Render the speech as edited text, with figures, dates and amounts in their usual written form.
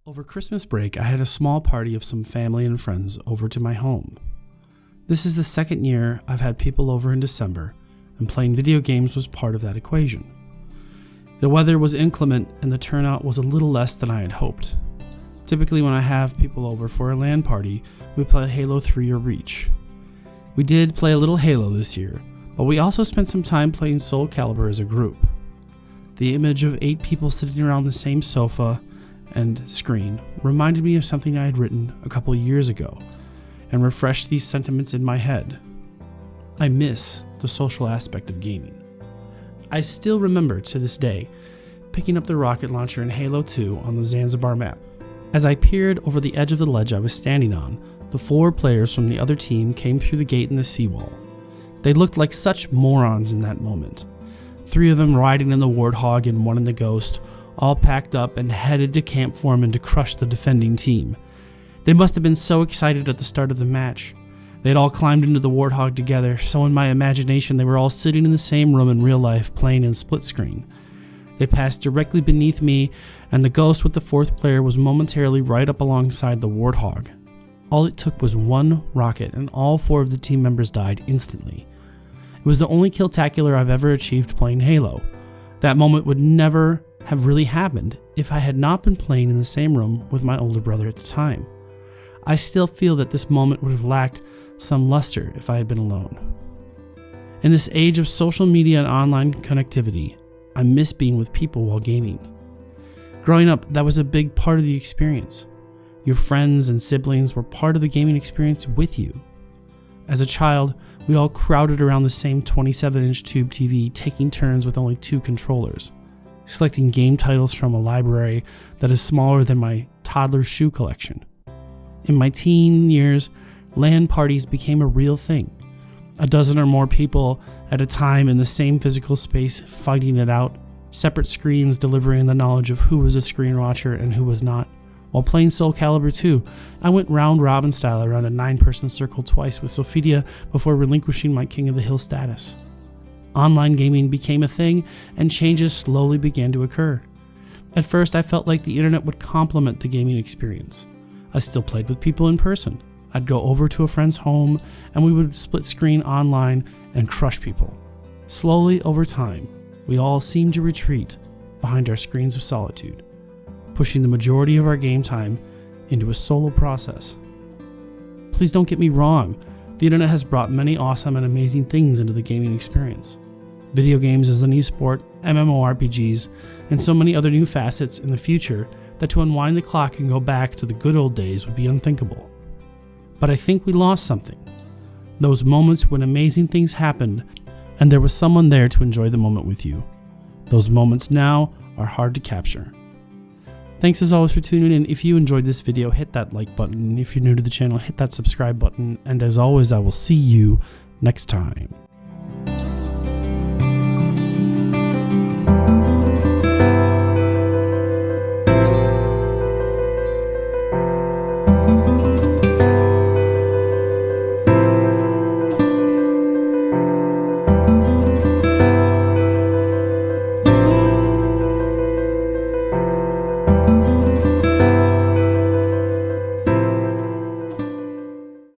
Over Christmas break, I had a small party of some family and friends over to my home. This is the second year I've had people over in December, and playing video games was part of that equation. The weather was inclement and the turnout was a little less than I had hoped. Typically when I have people over for a LAN party, we play Halo 3 or Reach. We did play a little Halo this year, but we also spent some time playing Soul Calibur as a group. The image of 8 people sitting around the same sofa and screen reminded me of something I had written a couple years ago and refreshed these sentiments in my head. I miss the social aspect of gaming. I still remember to this day picking up the rocket launcher in Halo 2 on the Zanzibar map. As I peered over the edge of the ledge I was standing on, the 4 players from the other team came through the gate in the seawall. They looked like such morons in that moment. 3 of them riding in the Warthog and 1 in the Ghost, all packed up and headed to Camp Foreman to crush the defending team. They must have been so excited at the start of the match. They had all climbed into the Warthog together, so in my imagination they were all sitting in the same room in real life playing in split screen. They passed directly beneath me, and the Ghost with the 4th player was momentarily right up alongside the Warthog. All it took was 1 rocket and all 4 of the team members died instantly. It was the only kill-tacular I've ever achieved playing Halo. That moment would never have really happened if I had not been playing in the same room with my older brother at the time. I still feel that this moment would have lacked some luster if I had been alone. In this age of social media and online connectivity, I miss being with people while gaming. Growing up, that was a big part of the experience. Your friends and siblings were part of the gaming experience with you. As a child, we all crowded around the same 27-inch tube TV, taking turns with only 2 controllers, selecting game titles from a library that is smaller than my toddler's shoe collection. In my teen years, LAN parties became a real thing. A dozen or more people at a time in the same physical space fighting it out, separate screens delivering the knowledge of who was a screen watcher and who was not. While playing Soul Calibur 2, I went round robin style around a 9-person circle twice with Sophia before relinquishing my King of the Hill status. Online gaming became a thing, and changes slowly began to occur. At first, I felt like the internet would complement the gaming experience. I still played with people in person. I'd go over to a friend's home, and we would split screen online and crush people. Slowly, over time, we all seemed to retreat behind our screens of solitude, pushing the majority of our game time into a solo process. Please don't get me wrong, the internet has brought many awesome and amazing things into the gaming experience. Video games as an esport, MMORPGs, and so many other new facets in the future that to unwind the clock and go back to the good old days would be unthinkable. But I think we lost something. Those moments when amazing things happened and there was someone there to enjoy the moment with you. Those moments now are hard to capture. Thanks as always for tuning in. If you enjoyed this video, hit that like button. If you're new to the channel, hit that subscribe button. And as always, I will see you next time.